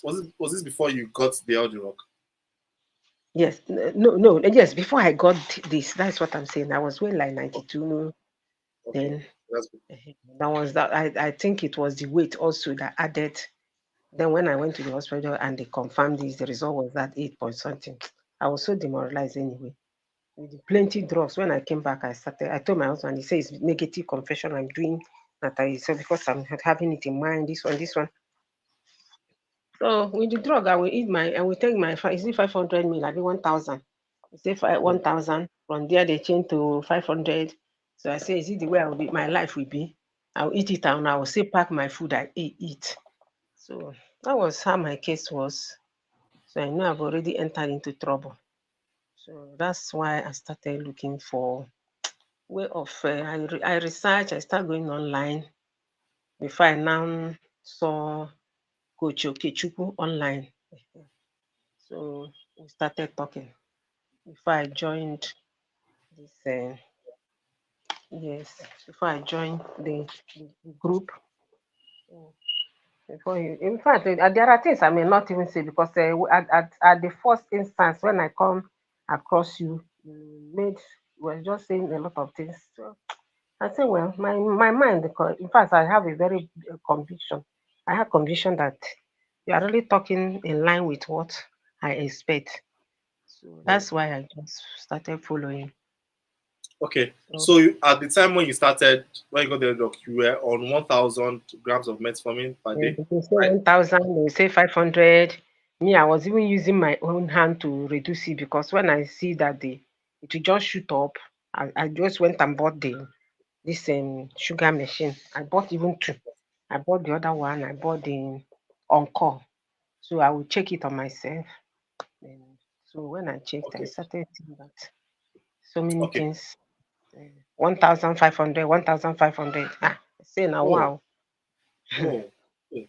Was this before you got the audio rock? Yes, no, yes. Before I got this, that's what I'm saying. I was weighing like Oh, 92 okay, then. that's good. That was that. I think it was the weight also that added. Then when I went to the hospital and they confirmed this, the result was that 8 point something. I was so demoralized anyway. With the plenty drugs, when I came back, I told my husband, he says negative confession I'm doing that I so because I'm having it in mind, this one. So with the drug, I will take my is it 500 mil, I be 1,000. You say Mm. 1,000. From there they change to 500. So I say, is it the way my life will be? I'll eat it and I will still pack my food I eat. So that was how my case was. So I know I've already entered into trouble. So that's why I started looking for way of I research. I start going online before I now saw Coach Okechukwu online. So we started talking before I joined this. Yes, before I joined the group. So before you, in fact, there are things I may not even say because at the first instance when I come across you, you were just saying a lot of things. So I say, well, my mind, because in fact, I have a very conviction. I have conviction that you are really talking in line with what I expect. So Mm. that's why I just started following. Okay, So so at the time when you started, when you got the rock, you were on 1,000 grams of metformin per day, they say right? 1,000, they say 500. Me, I was even using my own hand to reduce it because when I see that it will just shoot up, I just went and bought this sugar machine. I bought even two. I bought the other one. I bought the on-call. So I will check it on myself. And so when I checked, I Okay, started seeing that so many okay. things. 1,500, 1,500. I say now, Oh, wow. oh, oh,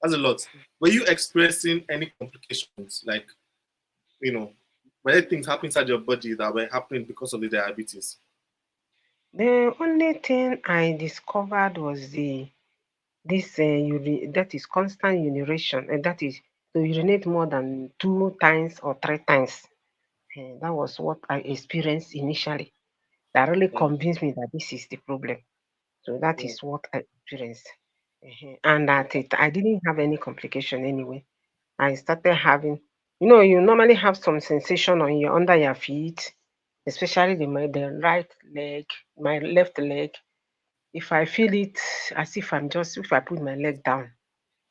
that's a lot. Were you experiencing any complications, like were there things happening inside your body that were happening because of the diabetes? The only thing I discovered was this that is constant urination, and that is to urinate more than 2 times or 3 times. That was what I experienced initially. That really Mm, convinced me that this is the problem. So that mm, is what I experienced. And at it, I didn't have any complication anyway. I started having, you normally have some sensation on your under your feet, especially the right leg, my left leg. If I feel it as if I put my leg down,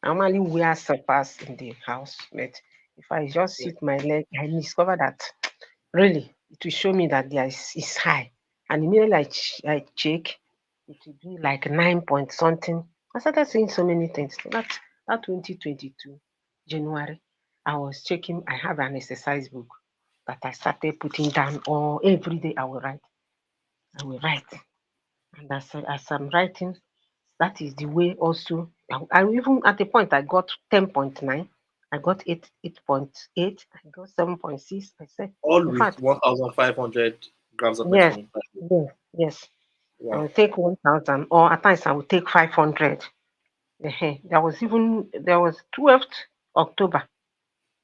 I normally wear slippers in the house. But if I just mm. sit my leg, I discover that really it will show me that there is high. And immediately I check, it will be like 9 point something. I started seeing so many things. That 2022 January, I was checking. I have an exercise book that I started putting down, or every day I will write. I will write. And as I'm writing, that is the way also. I even at a point I got 10.9, I got 8.8, I got 7.6. I said, All in with fact, 1,500 grams of yes, metformin per day. yes. I Wow. will take 1,000, or at times I will take 500. There was 12th October,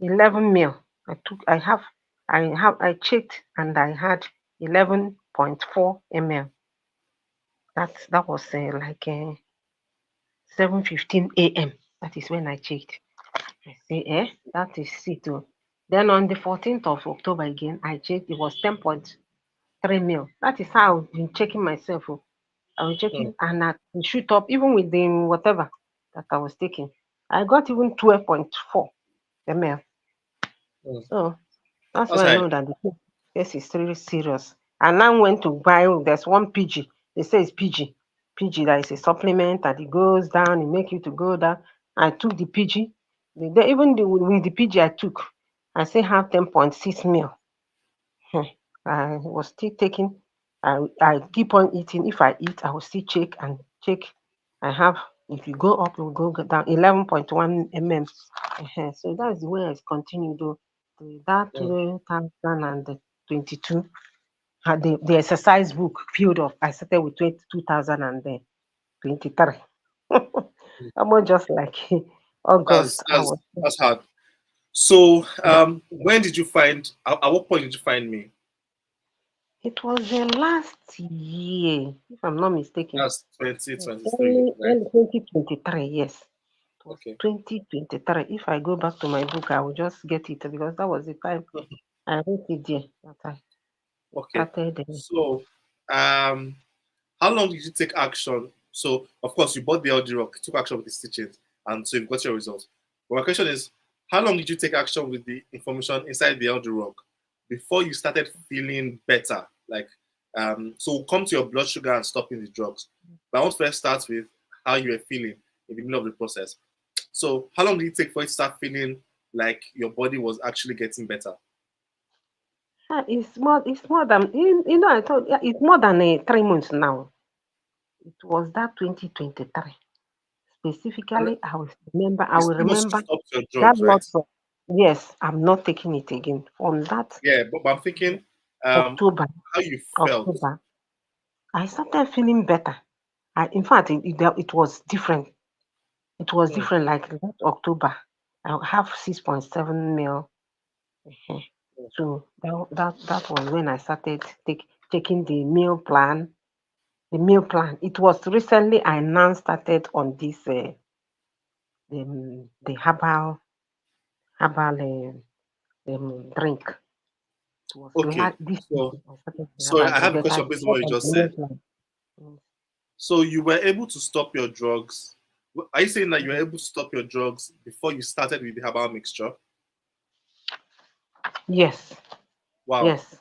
11 mil. I checked and I had 11.4 ml. That was like 7:15 a.m. That is when I checked. I say, that is it. Oh. Then on the 14th of October again, I checked. It was 10.3 mil. That is how I've been checking myself. Oh. I was Mm, checking and I shoot up even with the whatever that I was taking. I got even 12.4 ml. mm. So that's That's why I high. know that the case is really serious. And now went to buy, there's one PG. They say it's PG. PG that is a supplement that it goes down, it make you to go down. I took the PG. With the PG I took, I say have 10.6 mil. Hmm. I was still taking, I keep on eating. If I eat, I will still check and check. I have, if you go up, it will go down 11.1 mm. So that's the way I continue though. That Mm. 2022 had the exercise book filled up. I started with 2023. Almost just like August. I That's was. that's hard. So, Yeah. when did you find? At what point did you find me? It was the last year, if I'm not mistaken. That's 2023, Early, right? early 2023. Yes, it was Okay. 2023. If I go back to my book, I will just get it because that was the time I wrote it there. That I Okay. started. So, um, how long did you take action? So, of course, you bought the LD Rock, took action with the stitches, and so you've got your results. But my question is, how long did you take action with the information inside the LD Rock before you started feeling better? Like, so we'll come to your blood sugar and stopping the drugs. But I want to first start with how you were feeling in the middle of the process. So, how long did it take for you to start feeling like your body was actually getting better? It's more than you know. I thought, yeah, it's more than 3 months now. It was that 2023 And specifically. I it's will almost remember stopped your that drugs, right? lot of. Yes, I'm not taking it again. On that Yeah, but I'm thinking October, how you felt. October, I started feeling better. In fact, it was different. It was Hmm, different. Like that October, I have 6.7 mil. eh, So that was when I started taking the meal plan. The meal plan. It was recently I now started on this the herbal drink. It was okay, like this so I started the so herbal I drink, have a but I question based on what stopped you on just the meal said. plan. Mm, So you were able to stop your drugs. Are you saying that you were mm. able to stop your drugs before you started with the herbal mixture? Yes, Wow, yes.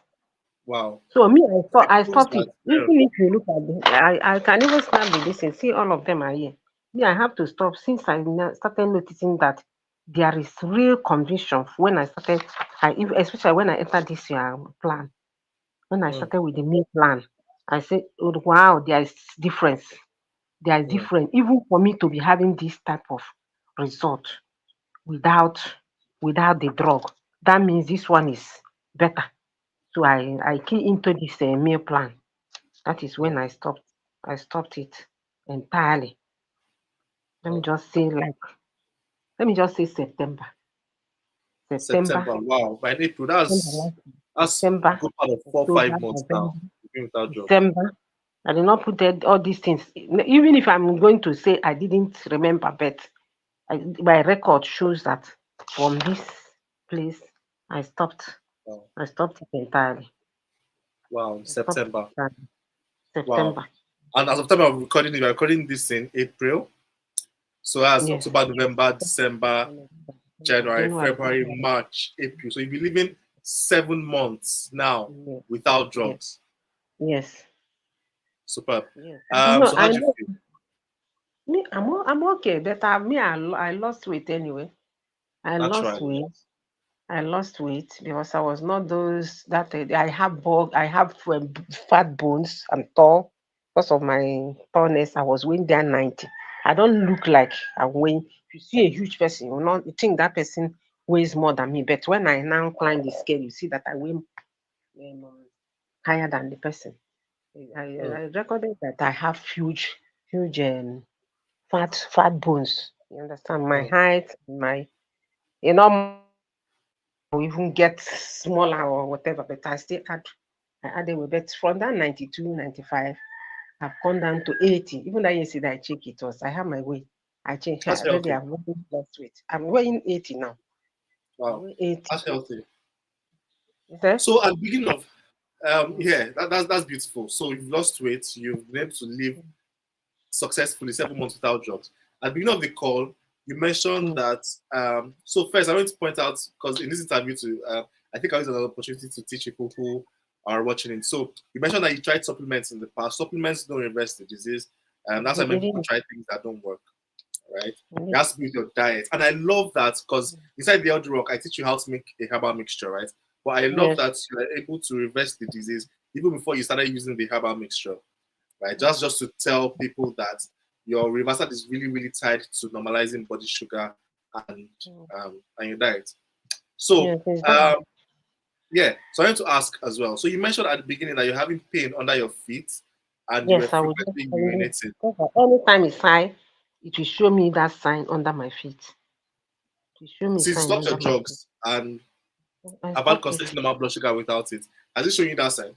wow. So me, It I proves stopped that it. Even if you look at I can even snap the this and see all of them are here. Me, I have to stop since started noticing that there is real conviction when I started. Especially when I entered this plan. When I mm, started with the meal plan, I said, oh, "Wow, there is difference. There is mm, different. Even for me to be having this type of result without without the drug, that means this one is better." So I key into this meal plan. That is when mm. I stopped it entirely. Let me Oh, just say like let me just say September. September, September. Wow. By April, September that's last year. that's a September, good part of four, October, 5 months now. November, Even without drugs. December. I did not put all these things. Even if I'm going to say I didn't remember, but my record shows that from this place I stopped. Wow. I stopped it entirely. Wow. I stopped it September. entirely. Wow. September. And as of time of recording it, we're recording this in April. So that's Yes. October, November, December, January, January. February, March, April. So you'll be living 7 months now Yes. without Yes. drugs. Yes. Superb. Yes. No, So how I do you know. feel? Me, I'm okay. But I lost weight anyway. I lost Naturally, weight. yes. I lost weight because I was not those that I have fat bones. I'm tall because of my tallness. I was weighing down 90. I don't look like I'm weighing. If you see a huge person, you think that person weighs more than me. But when I now climb the scale, you see that I weigh higher than the person. Hmm, I recorded that I have huge fat bones. You understand? My hmm. height, my will even get smaller or whatever, but I added weight. But from that 92, 95, I've gone down to 80. Even that yesterday I check it was I have my weight. I changed That's already. healthy. I've lost weight. I'm weighing 80 now. I Wow. weigh 80. That's healthy. Is that? So at the beginning of Mm, yeah, that's beautiful. So you've lost weight, you've been able to live successfully 7 months without drugs. At the beginning of the call, you mentioned mm, that. So first, I want to point out because in this interview, I think I was an opportunity to teach people who are watching it. So you mentioned that you tried supplements in the past. Supplements don't reverse the disease, and that's why many people it try things that don't work. Right? It is. has to be with your diet, and I love that because inside the Elder Rock, I teach you how to make a herbal mixture, right? But I love Yes. that you are able to reverse the disease even before you started using the herbal mixture, right? Just to tell people that your reversal is really really tied to normalizing body sugar and Mm, and your diet. So yes, it's that. um, yeah, so I want to ask as well. So you mentioned at the beginning that you're having pain under your feet and you were Yes, I will just frequently tell you. urinating. Because anytime it's high, it will show me that sign under my feet. To show me Since you sign stopped your under my drugs and I about stopped it. constant normal blood sugar without it, has it shown you that sign?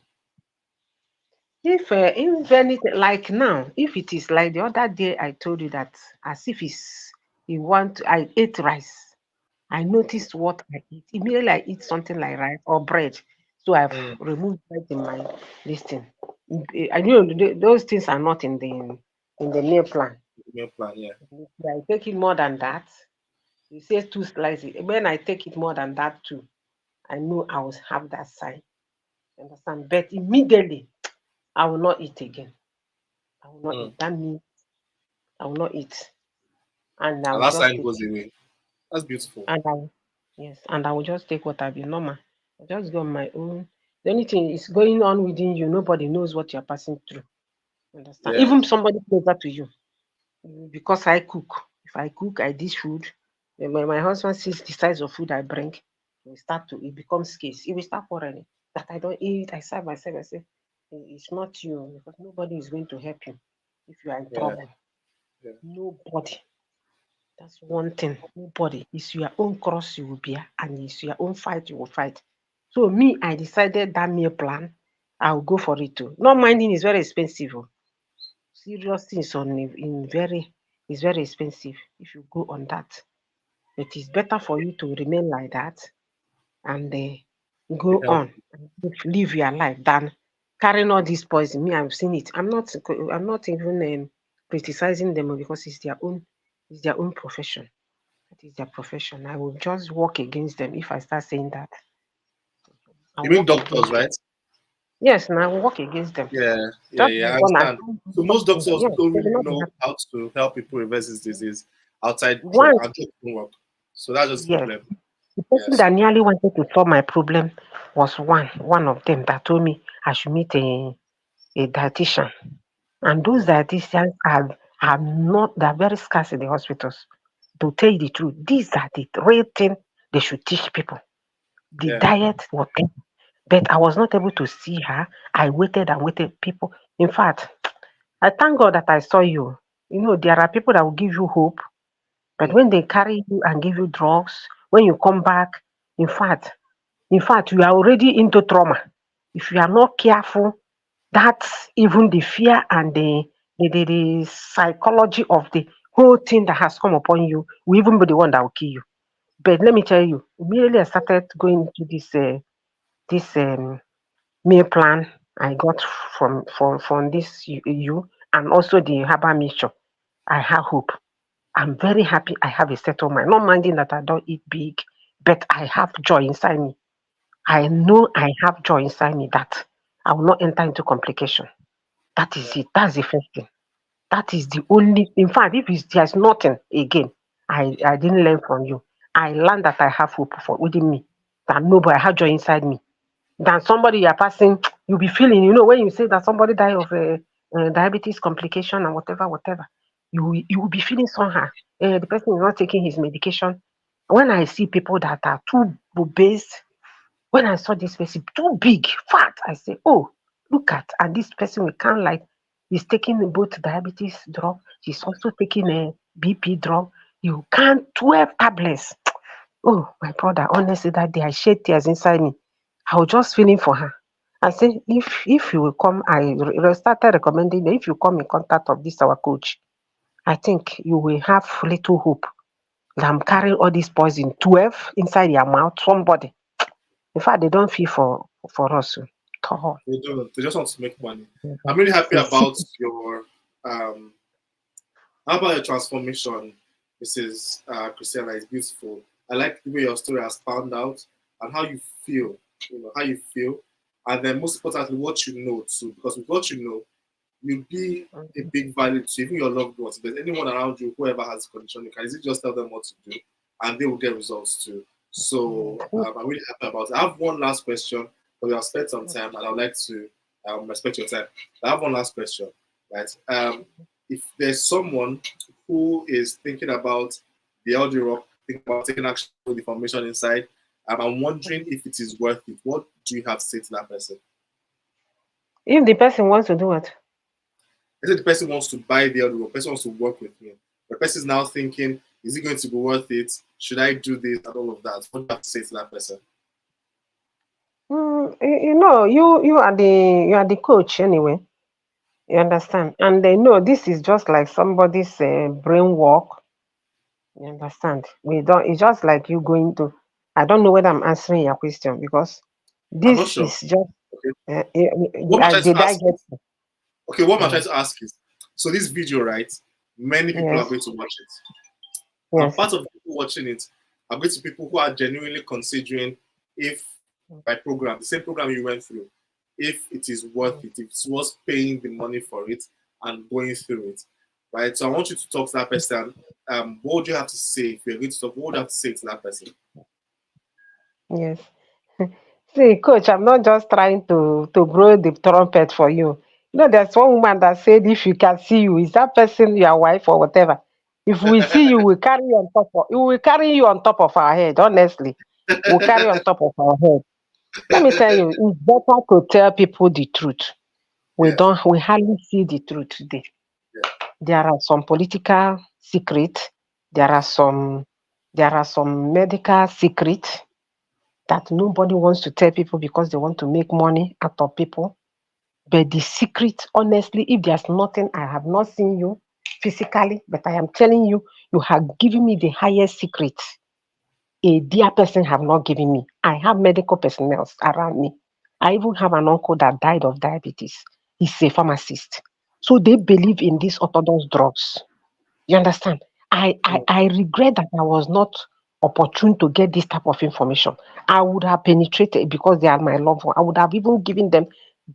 If anything like now, if it is like the other day I told you that as if I ate rice. I Okay. noticed what I eat. Immediately I eat something like rice or bread. So I've Mm, removed bread in my listing. I know those things are not in the meal plan. meal plan, yeah. If I take it more than that, you say two slices. When I take it more than that too, I know I will have that sign. Understand? But immediately I will not eat again. I will not Mm. eat. That means I will not eat. And I And will that just sign take goes away. That's beautiful. and I will, yes, and I will just take what I be normal. I just go on my own. The only thing is going on within you. Nobody knows what you're passing through. Understand? Yeah, Even somebody closer to you. Because I cook. If I cook, I dish food. When my husband sees the size of food I bring, it becomes scarce. He will start quarreling that I don't eat. I serve myself. I say, it's not you because nobody is going to help you if you are in yeah, trouble. yeah, Nobody. That's one thing. Nobody. It's your own cross you will bear and it's your own fight you will fight. So me, I decided that meal plan, I'll go for it too. Not minding is very expensive. Oh. Serious things on in very is very expensive if you go on that. It is better for you to remain like that and be go healthy. on and live your life than carrying all this poison. Me, I've seen it. I'm not even criticizing them because it's their own profession. That is their profession. I will just work against them if I start saying that. I'll You mean work doctors, against them. right? Yes, and I will work against them. Yeah, yeah, Just yeah. I like when I understand. told you So most something, doctors yes, don't they will really not be know happy. how to help people reverse this disease outside drug Once, and drug don't work. So that's just the yes, problem. the Yeah. person that nearly wanted to solve my problem was one of them that told me I should meet a dietitian. And those Mm, dietitians are not, they're very scarce in the hospitals. To tell you the truth, these are the real thing they should teach people. The yeah. diet, whatever. But I was not able to see her. I waited and waited. People, in fact, I thank God that I saw you. There are people that will give you hope, but Mm, when they carry you and give you drugs, when you come back, in fact, you are already into trauma. If you are not careful, that's even the fear and the psychology of the whole thing that has come upon you will even be the one that will kill you. But let me tell you, immediately I started going into this meal plan I got from this you and also the herbal mixture. I have hope. I'm very happy I have a settled mind. Not minding that I don't eat big, but I have joy inside me. I know I have joy inside me that I will not enter into complication. That is yeah. it. That's the first thing. That is the only. In fact, if there's nothing again, I didn't learn from you. I learned that I have hope for within me. That nobody I have joy inside me than somebody you're passing, you'll be feeling, when you say that somebody died of a diabetes complication and whatever, you will be feeling somehow. The person is not taking his medication. When I see people that are too obese, when I saw this person too big, fat, I say, oh, look at, and this person we can't like, he's taking both diabetes drug, she's also taking a BP drug. You can't 12 tablets. Oh, my brother, honestly, that day I shed tears inside me. I was just feeling for her. I said, if you will come, started recommending that if you come in contact of this our coach, I think you will have little hope that I'm carrying all this poison, 12 inside your mouth, somebody. In fact, they don't feel for us at all. They don't. They just want to make money. I'm really It's happy a sick. about your how about your transformation, Mrs. Christiana? It's beautiful. I like the way your story has found out and how you feel. How you feel, and then most importantly, what you know too. Because with what you know, you'll be a big value to even your loved ones. If there's anyone around you, whoever has a condition, you can easily just tell them what to do, and they will get results too. So I'm really happy about it. I have one last question, but we have spent some time, and I'd like to respect your time. I have one last question, right? If there's someone who is thinking about the audio rock, thinking about taking action with the information inside, I'm wondering if it is worth it. What do you have to say to that person? If the person wants to do it, Let's say the person wants to buy the audio, the person wants to work with me. The person is now thinking, Is it going to be worth it? Should I do this and all of that? What do you have to say to that person? You are the coach anyway. You understand? And they know this is just like somebody's brain work. You understand? We don't. It's just like you going to. I don't know whether I'm answering your question because I'm not this sure. is just. Okay. What am I trying to Did I ask get? is, okay, what am I trying Mm, to ask is, so this video, right? Many people are yes. going to watch it. And Yes. part of the people watching it are going to people who are genuinely considering if my program, the same program you went through, if it is worth Mm. it, if it's worth paying the money for it and going through it, right? So I want you to talk to that person. What would you have to say if you're going to talk? What would you have to say to that person? Yes. See, coach, I'm not just trying to blow the trumpet for you. There's one woman that said if you can see you, is that person your wife or whatever? If we see you, we will carry you on top of our head, honestly. We'll carry on top of our head. Let me tell you, it's better to tell people the truth. Yes. We hardly see the truth today. Yeah. There are some political secrets, there are some medical secrets that nobody wants to tell people because they want to make money out of people. But the secret, honestly, if there's nothing, I have not seen you physically, but I am telling you, you have given me the highest secret a dear person have not given me. I have medical personnel around me. I even have an uncle that died of diabetes. He's a pharmacist. So they believe in these orthodox drugs. You understand? Mm. I regret that I was not opportune to get this type of information. I would have penetrated because they are my loved one. I would have even given them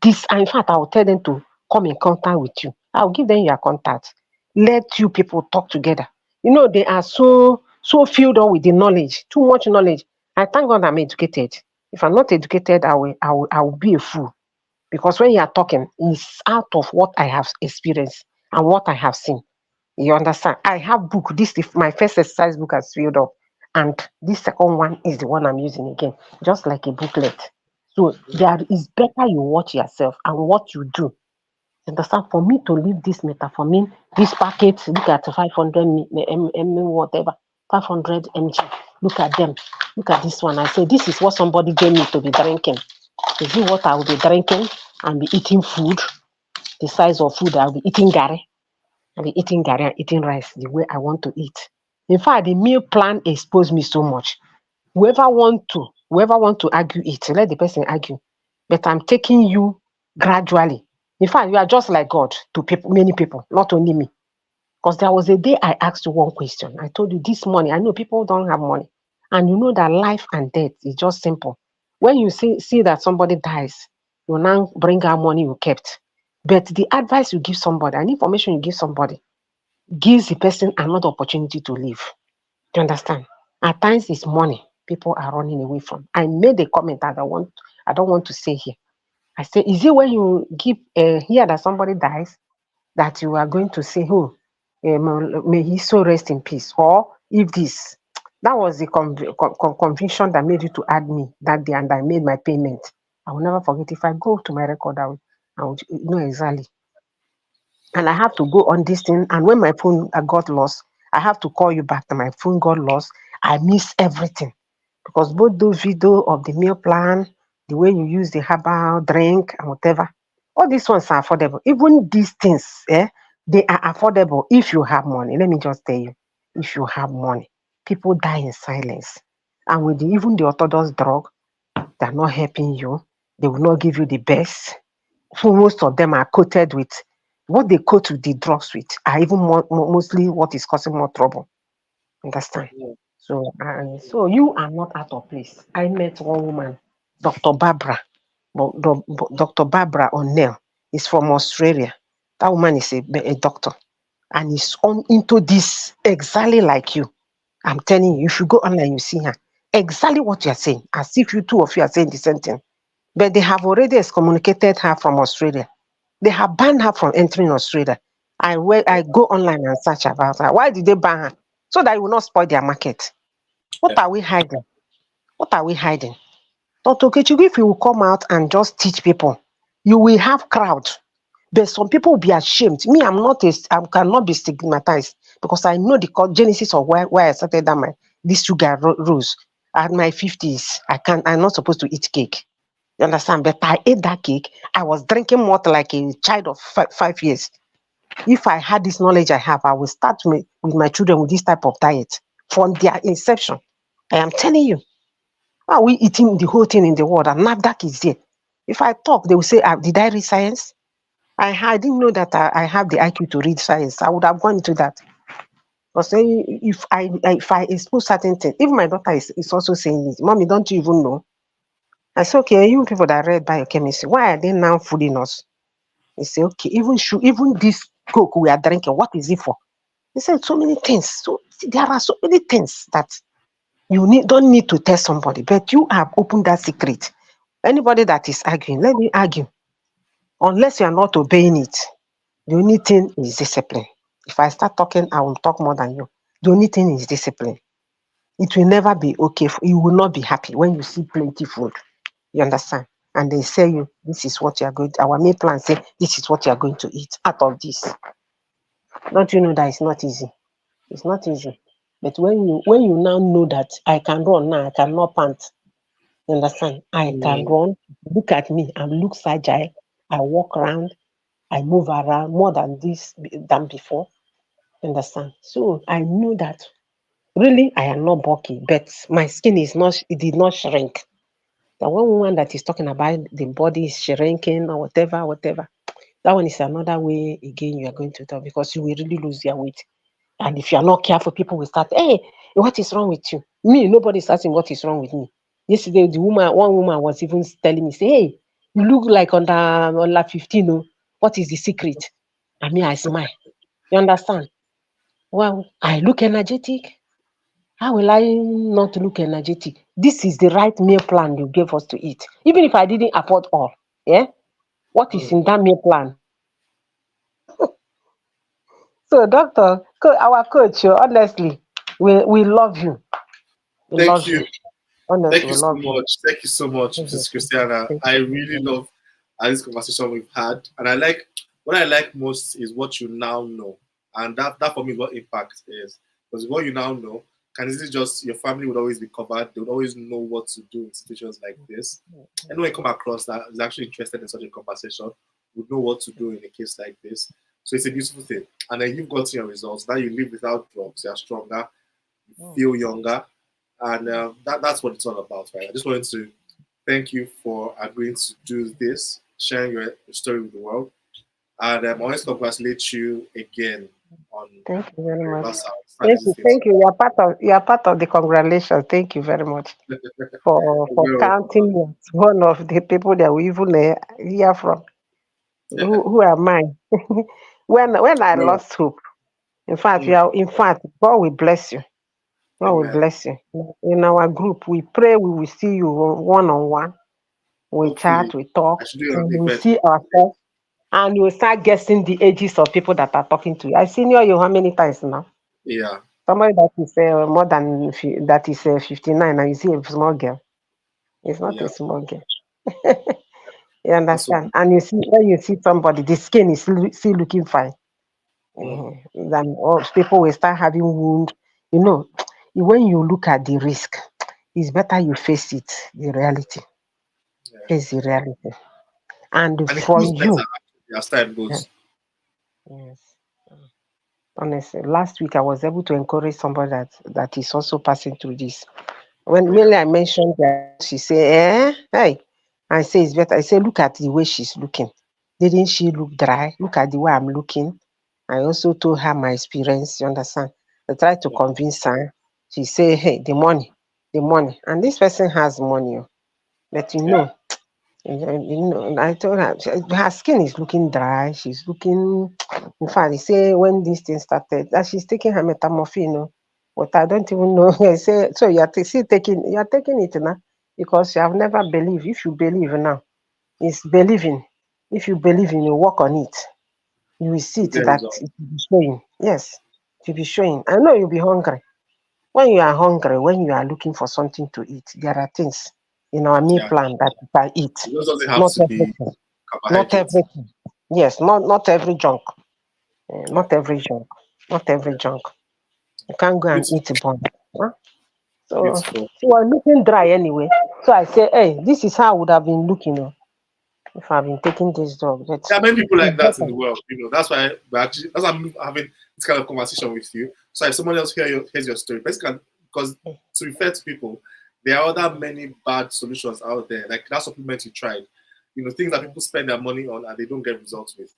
this. And in fact, I will tell them to come in contact with you. I'll give them your contact. Let you people talk together. They are so filled up with the knowledge, too much knowledge. I thank God I'm educated. If I'm not educated, I will be a fool. Because when you are talking, it's out of what I have experienced and what I have seen. You understand? I have book. This is my first exercise book has filled up, and this second one is the one I'm using again, just like a booklet. So there is better you watch yourself and what you do. You understand? For me to leave this metformin, this packet, look at 500 whatever, 500 mg. Look at them. Look at this one. I say this is what somebody gave me to be drinking. Is it what I will be drinking and be eating food? The size of food I'll be eating gari. I'll be eating gari and eating rice the way I want to eat. In fact, the meal plan exposed me so much. Whoever want to argue it, let the person argue. But I'm taking you gradually. In fact, you are just like God to people, many people, not only me. Because there was a day I asked you one question. I told you this money. I know people don't have money, and you know that life and death is just simple. When you see that somebody dies, you now bring out money you kept. But the advice you give somebody and information you give somebody gives the person another opportunity to live. Do you understand? At times it's money people are running away from. I made a comment that I don't want to say here. I say, is it when you give hear that somebody dies that you are going to say, oh, may he so rest in peace? Or if this, that was the conviction that made you to add me that day, and I made my payment. I will never forget. If I go to my record, I will know exactly. And I have to go on this thing. And when my phone got lost, I have to call you back. And my phone got lost. I miss everything because both those video of the meal plan, the way you use the herbal drink and whatever, all these ones are affordable. Even these things, they are affordable if you have money. Let me just tell you, if you have money, people die in silence. And with even the orthodox drug, they're not helping you. They will not give you the best. So most of them are coated with what they coat with the drugs with are even mostly what is causing more trouble. Understand? Yeah. So you are not out of place. I met one woman, Dr. Barbara, Dr. Barbara O'Neill is from Australia. That woman is a doctor and is on into this exactly like you. I'm telling you, if you go online, you see her. Exactly what you are saying, as if you two of you are saying the same thing. But they have already excommunicated her from Australia. They have banned her from entering Australia. I go online and search about her. Why did they ban her? So that it will not spoil their market. What Yeah. are we hiding? What are we hiding? Dr. Kechugu, if you will come out and just teach people, you will have crowd. But some people will be ashamed. Me, I cannot be stigmatized because I know the genesis of why I started that my this sugar rose. At my 50s, I'm not supposed to eat cake. You understand? But I ate that cake. I was drinking water like a child of 5 years. If I had this knowledge I have, I will start with my children with this type of diet from their inception. I am telling you. Why are we eating the whole thing in the world? And NAFDAC is there. If I talk, they will say, did I read science? I didn't know that I have the IQ to read science. I would have gone into that. Because if I expose certain things, even my daughter is also saying it. Mommy, don't you even know? I say, okay, you people that read biochemistry, why are they now fooling us? They say, okay, even this Coke we are drinking, what is it for? They said so many things. So there are so many things that don't need to tell somebody, but you have opened that secret. Anybody that is arguing, let me argue. Unless you are not obeying it, the only thing is discipline. If I start talking, I will talk more than you. The only thing is discipline. It will never be okay. You will not be happy when you see plenty food. You understand? And they say you, this is what you are going to, our main plan say, this is what you are going to eat out of this. Don't you know that it's not easy? It's not easy. But when you now know that I can run now, I cannot pant. You understand? I can Mm. run. Look at me. I look agile. I walk around. I move around more than before. You understand? So I know that really I am not bulky, but my skin is not. It did not shrink. The one woman that is talking about the body is shrinking or whatever. That one is another way again you are going to tell because you will really lose your weight. And if you are not careful, people will start, hey, what is wrong with you? Me, nobody is asking what is wrong with me. Yesterday, one woman was even telling me, say, hey, you look like under 15. Oh, what is the secret? I mean, I smile. You understand? Well, I look energetic. How will I not look energetic? This is the right meal plan you gave us to eat. Even if I didn't afford all, yeah? What is Mm. in that meal plan? So, doctor, our coach, honestly, we love you. We Thank love you. you. Honestly, Thank you we so love you. much. Thank you so much, Thank you. Mrs. Christiana. Thank I you. really love this conversation we've had. And what I like most is what you now know. And that for me is what impact is. Because what you now know can easily just, your family would always be covered. They would always know what to do in situations like this. Anyone come across that is actually interested in such a conversation would know what to do in a case like this. So it's a beautiful thing. And then you've gotten your results. Now you live without drugs. You're stronger. You feel younger. And that's what it's all about, right? I just wanted to thank you for agreeing to do this, sharing your story with the world. And I want to congratulate you again on Thank you very your much. anniversary. Starting this thing. Thank you. You are part of the congratulations. Thank you very much for Well, counting me as one of the people that we even hear from. Who am I? When I well, lost hope, mm, in fact, God will bless you. God will amen. bless you. In our group, we pray we will see you one on one. We Hopefully, chat, we talk, I should do an and we will event see one day. ourselves. And you will start guessing the ages of people that are talking to you. I seen you how many times now? Yeah, Somebody that is more than that is 59, and you see a small girl. It's not a yeah. small girl. You That's what. understand? And you see when you see somebody, the skin is still looking fine. Mm, Then people will start having wound. You know, when you look at the risk, it's better you face it, the reality. yeah. Face the reality. And And it for feels better you, as time yeah, goes. yes. Honestly, last week I was able to encourage somebody that is also passing through this. When Yeah, mainly I mentioned that, she say, hey. I say it's better. I say, look at the way she's looking. Didn't she look dry? Look at the way I'm looking. I also told her my experience, you understand? I tried to mm, convince her. She say, hey, the money, the money. And this person has money. Oh. But yeah. I told her her skin is looking dry. She's looking. In fact, they say when this thing started, that she's taking her metamorphin. But I don't even know. I say so. Still taking. You are taking it now because you have never believed. If you believe now, it's believing. If you believe in, you work on it. You will see You it get that result. it will be showing. Yes, it will be showing. I know you'll be hungry. When you are hungry, when you are looking for something to eat, there are things in our meal Yeah. plan that you can eat. It just doesn't have Not to be everything. Not carbohydrates. everything. Yes, not every junk. Yeah. Not every junk. not every junk. You can't go and Beautiful. eat bun. Huh? So Beautiful. she was looking dry anyway. So I said, hey, this is how I would have been looking if I've been taking this drug. But There are many people it's like that in better. the world. That's why that's why I'm having this kind of conversation with you. So if someone else hears your story, basically, because to be fair to people, there are other many bad solutions out there. Like that supplement you tried, things that people spend their money on and they don't get results with.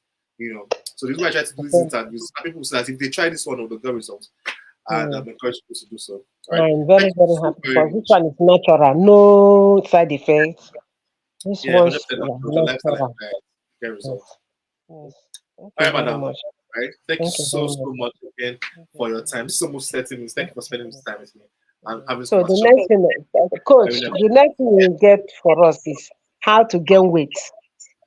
So this is why I try to do these interviews. People say that if they try this one, they'll get results, and Mm. I'm encouraging people to do so. All right. I'm Thank very, you very so happy very because this much. one is natural. No side effects. This Yeah, one's 100% your lifestyle like natural. that. Get Yes. results. Yes. Thank All you right, very madam. much. All right. Thank you Thank you so, very so much. much again Thank you for your very much. time. This is almost 30 minutes. Thank you for spending this time with me and having this So the conversation. next thing, I coach, really the appreciate next thing you get for us is how to gain weight.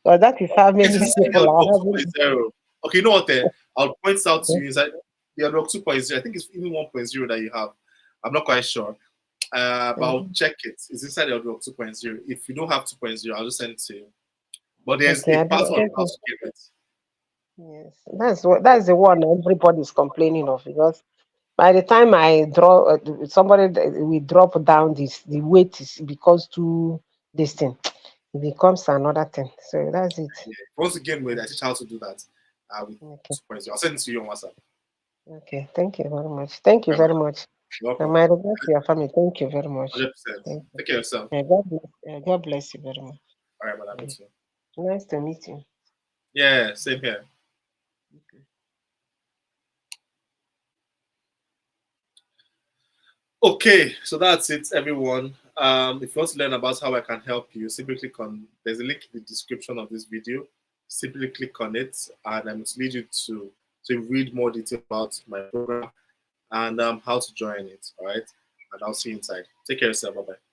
Because that is how it. It's many inside the people are Outlook having. 2.0. Okay, you know what? I'll point out to Okay. you inside the Outlook 2.0. I think it's even 1.0 that you have. I'm not quite sure. But I'll Mhm. check it. It's inside the Outlook 2.0. If you don't have 2.0, I'll just send it to you. But there's Okay, a I part don't, I on don't how think. to get it. Yes, that's the one everybody's complaining of because by the time I draw somebody we drop down the weight is because too this thing it becomes another thing. So that's it. Yeah. Once again, with I teach how to do that with Okay. 2.0. I'll send it to you on WhatsApp. Okay. Thank you very much. Thank you All right, very madam. much. You're And welcome. my regards to your family. Thank you very much. 100%. Thank you. Take care of yourself. God bless you very much. All right, madam. Me Mm. too. Nice to meet you. Yeah, same here. Okay, so that's it, everyone. If you want to learn about how I can help you, simply click on there's a link in the description of this video. Simply click on it, and I'm going to lead you to read more detail about my program and how to join it. All right, and I'll see you inside. Take care of yourself. Bye bye.